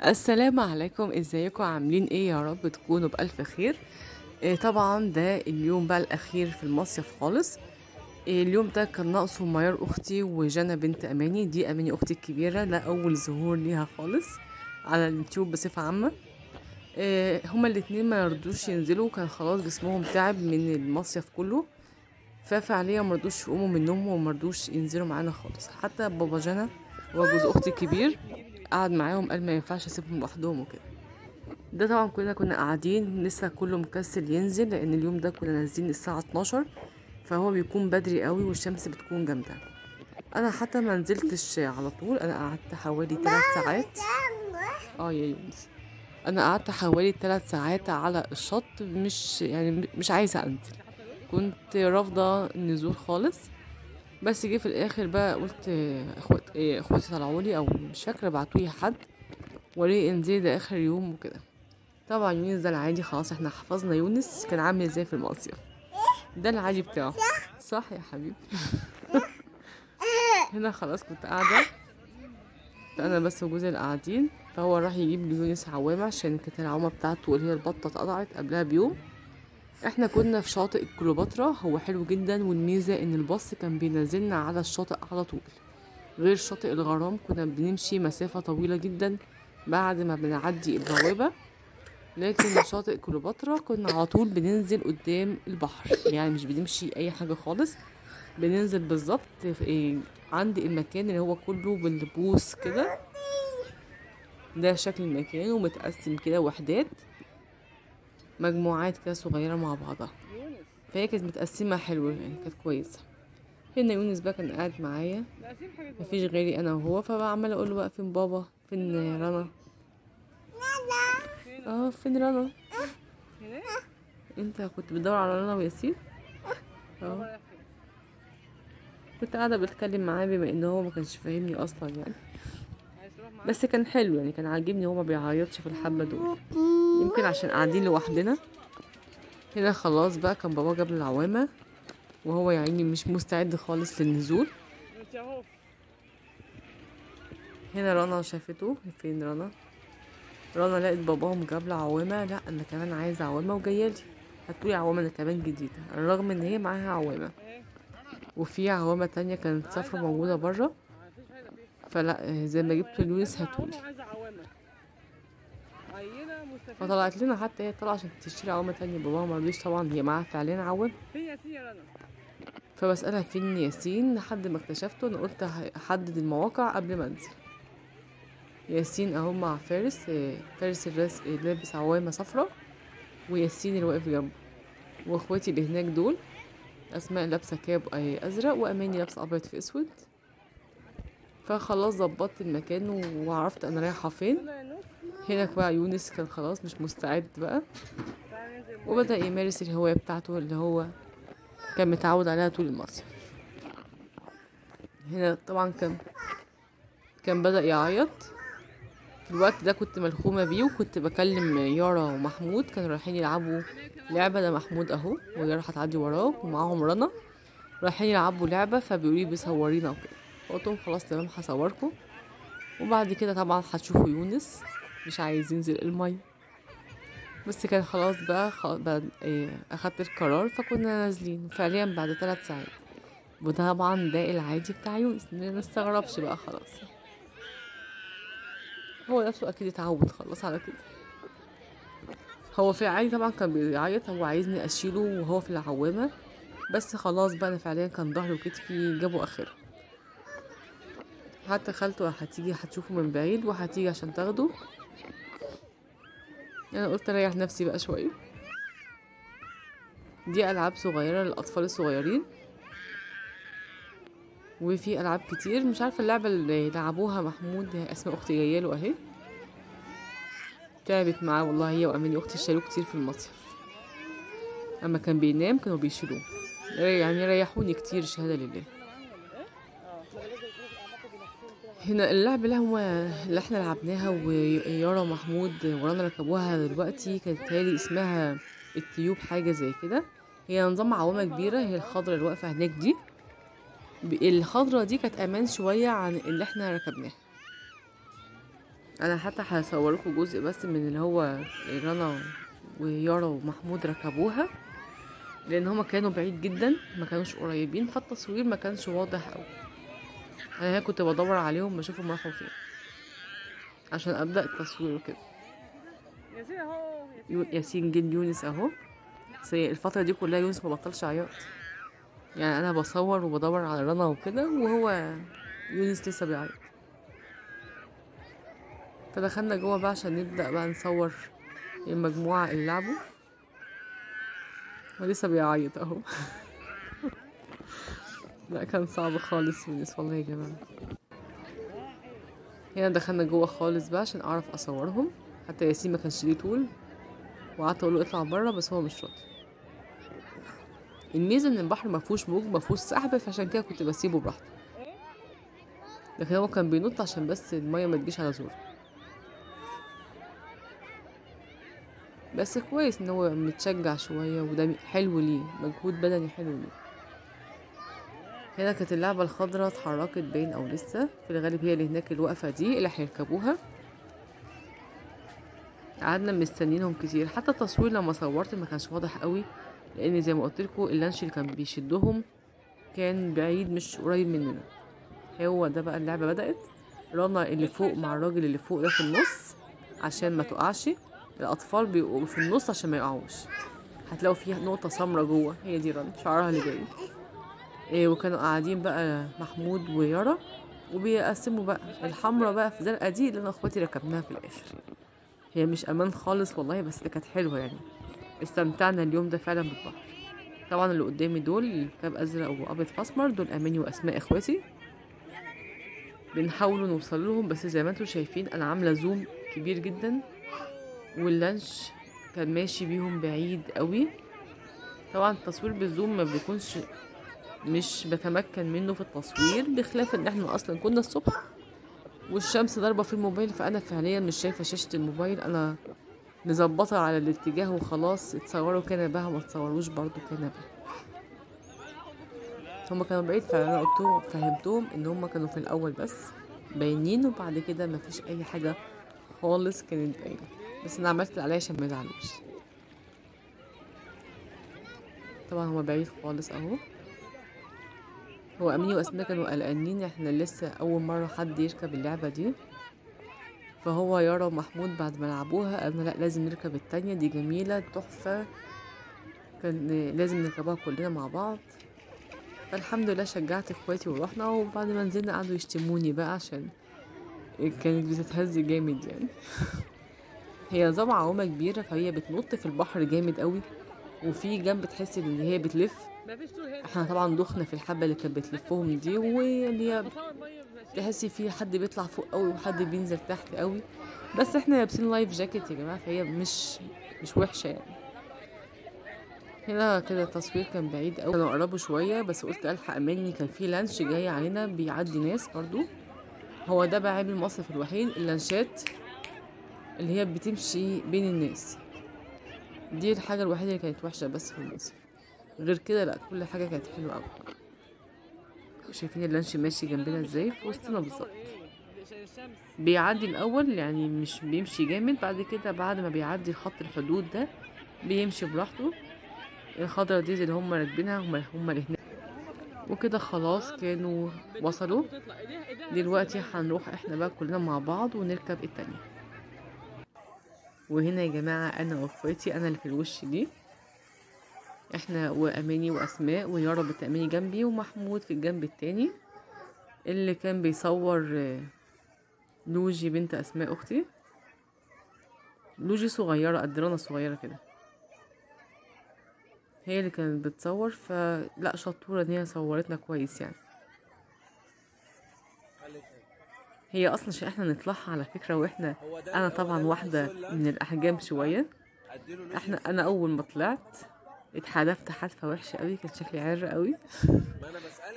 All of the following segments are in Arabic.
السلام عليكم، ازيكم عاملين ايه؟ يا رب تكونوا بألف خير. طبعا ده اليوم بقى الأخير في المصيف خالص. اليوم ده كان ناقصه ميار أختي وجنى بنت أماني. دي أماني أختي الكبيرة، ده أول ظهور ليها خالص على اليوتيوب بصفة عامة. هما الاتنين ما يرضوش ينزلوا، كان خلاص جسمهم تعب من المصيف كله، ففعليا مرضوش يقوموا من النوم ومرضوش ينزلوا معانا خالص. حتى بابا جنى وجوز أختي الكبير قعد معاهم، قال ما ينفعش اسيبهم لوحدهم وكده. ده طبعا كنا قاعدين لسه كله مكسل ينزل، لان اليوم ده كنا نازلين الساعة 12، فهو بيكون بدري قوي والشمس بتكون جامدة. انا حتى ما نزلتش على طول، انا قعدت حوالي 3 ساعات. اه يا يونس، انا قعدت حوالي 3 ساعات على الشط، مش يعني مش عايزة انزل، كنت رافضة النزول خالص. بس جه في الاخر بقى قلت اخواتي طلعولي، او مش فاكرة بعتولي حد وريه انزلي ده اخر يوم وكده. طبعا يونس ده العادي، خلاص احنا حفظنا يونس كان عامل ازاي في المصيف، ده العادي بتاعه. صح يا حبيبي. هنا خلاص كنت قاعدة انا بس وجوزي اللي قاعدين، فهو راح يجيب ليونس عوامة عشان كانت العوامة بتاعته اللي هي البطة اتقطعت قبلها بيوم. احنا كنا في شاطئ كليوباترا، هو حلو جدا، والميزة ان الباص كان بينزلنا على الشاطئ على طول، غير شاطئ الغرام كنا بنمشي مسافة طويلة جدا بعد ما بنعدي البوابة. لكن شاطئ كليوباترا كنا على طول بننزل قدام البحر، يعني مش بنمشي اي حاجة خالص، بننزل بالظبط في عند المكان اللي هو كله بالبوس كده. ده شكل المكان، ومتقسم كده وحدات، مجموعات كده صغيرة مع بعضها، فهي كانت متقسمة حلوة يعني، كانت كويسة. هنا يونس بقى كان قاعد معايا، مفيش غيري انا وهو، فبقى عمالة اقول له بقى فين بابا، فين رنا. اه فين رنا؟ انت كنت بتدور على رنا وياسين؟ اه كنت قاعدة بتكلم معاه بما ان هو ما كانش فاهمني اصلا يعني، بس كان حلو يعني، كان عاجبني هو ما بيعيطش في الحبة دول، يمكن عشان قاعدين لوحدنا. هنا خلاص بقى كان بابا جاب لي العوامة، وهو يعني مش مستعد خالص للنزول. هنا رنا شافته، فين رنا؟ رنا لقيت باباهم جاب لي عوامة، لا انا كمان عايزة عوامة وجايالي، هاتولي عوامة انا كمان جديدة، رغم ان هي معاها عوامة وفي عوامة تانية كانت صفرا موجودة برا. فلا زي ما جبت لويس هاتولي، فطلعت لنا، حتى هي طالعة عشان تشتري عوامة تانية، باباها مرضيش طبعا، هي معاها فعليا عوامة. فبسألها فين ياسين لحد ما اكتشفته، انا قلت احدد المواقع قبل ما انزل. ياسين اهو مع فارس، فارس لابس عوامة صفرا، وياسين اللي واقف جنبه، واخواتي اللي هناك دول اسماء لابسة كاب ازرق، واماني لابسة ابيض في اسود. فخلاص ظبطت المكان وعرفت انا رايحة فين. هنا بقى يونس كان خلاص مش مستعد بقى، وبدأ يمارس الهواية بتاعته اللي هو كان متعود عليها طول المصيف. هنا طبعا كان بدأ يعيط. في الوقت ده كنت ملخومة بيه، وكنت بكلم يارا ومحمود كانوا رايحين يلعبوا لعبة. ده محمود اهو، ويارا هتعدي وراه ومعاهم رنا، رايحين يلعبوا لعبة، فبيقولي بيصورينا وكده، فقلت لهم خلاص تمام هصوركم. وبعد كده طبعا هتشوفوا يونس مش عايز ينزل المية، بس كان خلاص بقى, اخدت القرار، فكنا نازلين فعليا بعد 3 ساعات. وده طبعا ده العادي بتاع يونس، ما نستغربش بقى خلاص، هو نفسه اكيد اتعود خلاص على كده. هو في العادي طبعا كان بيعيط، هو عايزني اشيله وهو في العوامة، بس خلاص بقى انا فعليا كان ظهري وكتفي جابوا اخر. حتى خالته هتيجي هتشوفه من بعيد وهتيجي عشان تاخده، انا قلت اريح نفسي بقى شويه. دي العاب صغيره للاطفال الصغيرين، وفي العاب كتير، مش عارفه اللعبه اللي لعبوها محمود، اسماء اختي جاياله اهي، تعبت معاه والله، هي واماني اختي شالوه كتير في المصيف، اما كان بينام كانوا بيشيلوه، يعني ريحوني كتير شهاده لله. هنا اللعبة اللي احنا لعبناها ويارا ومحمود ورانا ركبوها دلوقتي، كانت تالي اسمها التيوب حاجة زي كده. هي نظام عوامة كبيرة، هي الخضرة اللي واقفة هناك دي، الخضرة دي كانت امان شوية عن اللي احنا ركبناها. انا حتى هصورلكوا جزء بس من اللي هو رنا ويارا ومحمود ركبوها، لان هما كانوا بعيد جدا ما كانوش قريبين، فالتصوير ما كانش واضح قوي. انا هنا كنت بدور عليهم بشوفهم راحوا فين عشان ابدا التصوير وكده. ياسين اهو. ياسين جد يونس اهو. بس الفتره دي كلها يونس ما بطلش عياط، يعني انا بصور وبدور على رنا وكده وهو يونس لسه بيعيط. فدخلنا جوه بقى عشان نبدا بقى نصور المجموعه اللي لعبوا، ولسه بيعيط اهو. لا كان صعب خالص يونس والله يا جماعه. هنا دخلنا جوه خالص بقى عشان اعرف اصورهم، حتى ياسين ما كانش ليه طول وقعدت اقول له اطلع بره بس هو مش راضي. الميزه ان البحر ما فيهوش موج ما فيهوش سحب، فعشان كده كنت بسيبه براحته، لكن هو كان بينط عشان بس الميه ما تجيش على زوره. بس كويس ان هو متشجع شويه وده حلو ليه، مجهود بدني حلو ليه. هنا كانت اللعبه الخضراء اتحركت باين او لسه، في الغالب هي اللي هناك الوقفه دي اللي هيركبوها. قعدنا مستنينهم كتير، حتى التصوير لما صورت ما كانش واضح قوي، لان زي ما قلت لكم اللانش اللي كان بيشدهم كان بعيد مش قريب مننا. هو ده بقى اللعبه بدات. رنا اللي فوق مع الراجل اللي فوق ده في النص عشان ما تقعش، الاطفال بيبقوا في النص عشان ما يقعوش. هتلاقوا فيها نقطه سمرة جوه، هي دي رنا شعرها اللي باين. وكانوا قاعدين بقى محمود ويارا وبيقسموا بقى الحمرا بقى في زرقاء دي اللي انا واخواتي ركبناها في الاخر. هي مش امان خالص والله، بس كانت حلوه يعني، استمتعنا اليوم ده فعلا بالبحر. طبعا اللي قدامي دول اللي كاب ازرق وابيض فاسمر دول اماني واسماء اخواتي، بنحاولوا نوصل لهم بس زي ما انتم شايفين انا عامله زوم كبير جدا واللانش كان ماشي بيهم بعيد قوي. طبعا التصوير بالزوم ما بيكونش، مش بتمكن منه في التصوير، بخلاف ان احنا اصلا كنا الصبح والشمس ضاربه في الموبايل، فانا فعليا مش شايفه شاشه الموبايل، انا مظبطه على الاتجاه وخلاص. اتصوروا كنبه وما تصوروش برضو كنبه. هما كانوا بعيد فانا قلتهم فهمتهم ان هما كانوا في الاول بس باينين، وبعد كده مفيش اي حاجه خالص كانت باينه، بس انا عملت اللي عليا عشان ما يزعلوش. طبعا هما بعيد خالص اهو. هو امني واسماء كانوا قلقانين، احنا لسه اول مره حد يركب اللعبه دي، فهو يارا ومحمود بعد ما لعبوها قالنا لا لازم نركب التانية دي جميله تحفه، كان لازم نركبها كلنا مع بعض. فالحمد لله شجعت اخواتي ورحنا، وبعد ما نزلنا قعدوا يشتموني بقى عشان كانت بتتهز جامد يعني. هي نظام عوامة كبيرة فهي بتنط في البحر جامد قوي، وفي جنب تحس ان هي بتلف. احنا طبعا دخنا في الحبة اللي كانت بتلفهم دي، واللي هي تحسي في حد بيطلع فوق قوي وحد بينزل تحت قوي، بس احنا لابسين لايف جاكيت يا جماعة فهي مش وحشة يعني. هنا كده التصوير كان بعيد قوي، كانوا قربوا شوية بس قلت الحق اماني، كان في لانش جاي علينا بيعدي ناس برضو. هو ده بقى عيب المصرف الوحيد، اللانشات اللي هي بتمشي بين الناس دي الحاجة الوحيدة اللي كانت وحشة بس في المصيف، غير كده لا كل حاجة كانت حلوة قوي. شايفين اللانش ماشي جنبنا ازاي في وسطنا بالظبط، بيعدي الاول يعني مش بيمشي جامد، بعد كده بعد ما بيعدي خط الحدود ده بيمشي براحته. الخضرة دي اللي هم راكبينها هم اللي هناك. وكده خلاص كانوا وصلوا. دلوقتي هنروح احنا بقى كلنا مع بعض ونركب التانية. وهنا يا جماعة انا واخواتي، انا اللي في الوش دي، احنا واماني واسماء ويارا بتأميني جنبي ومحمود في الجنب التاني اللي كان بيصور. لوجي بنت اسماء اختي، لوجي صغيرة قد رنا صغيرة كده، هي اللي كانت بتصور، فلا شطورة ان هي صورتنا كويس يعني. هي اصلا عشان احنا نطلعها على فكرة، واحنا انا طبعا واحدة من الاحجام شوية، انا اول ما طلعت اتحدفت حدفة وحشة قوي، كان شكلي عر قوي.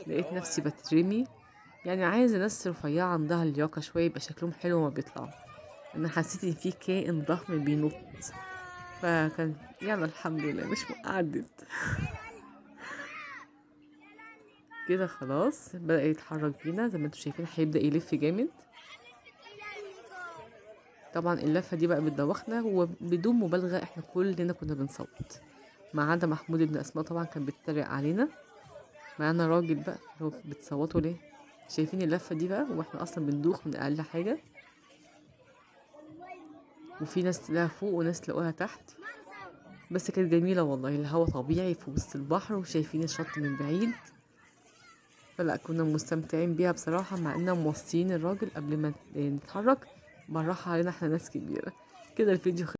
لقيت نفسي بترمي، يعني عايزة ناس رفيعة عندها لياقة شوية يبقى شكلهم حلو وما بيطلعوا، انا حسيت ان في كائن ضخم بينط، فكان يعني الحمد لله مش عدت. كده خلاص بدأ يتحرك بينا زي ما انتم شايفين، هيبدأ يلف جامد. طبعا اللفة دي بقى بتدوخنا، وبدون مبالغة احنا كلنا كنا بنصوت، ما عدا محمود ابن اسماء طبعا كان بيتريق علينا. معانا راجل بقى هو بتصوتوا ليه؟ شايفين اللفة دي بقى، واحنا اصلا بندوخ من اقل حاجة، وفي ناس تلاقيها فوق وناس تلاقوها تحت. بس كانت جميلة والله، الهوا طبيعي في وسط البحر وشايفين الشط من بعيد، فلا كنا مستمتعين بيها بصراحة، مع اننا موصيين الراجل قبل ما نتحرك بالراحة علينا احنا ناس كبيرة. كده الفيديو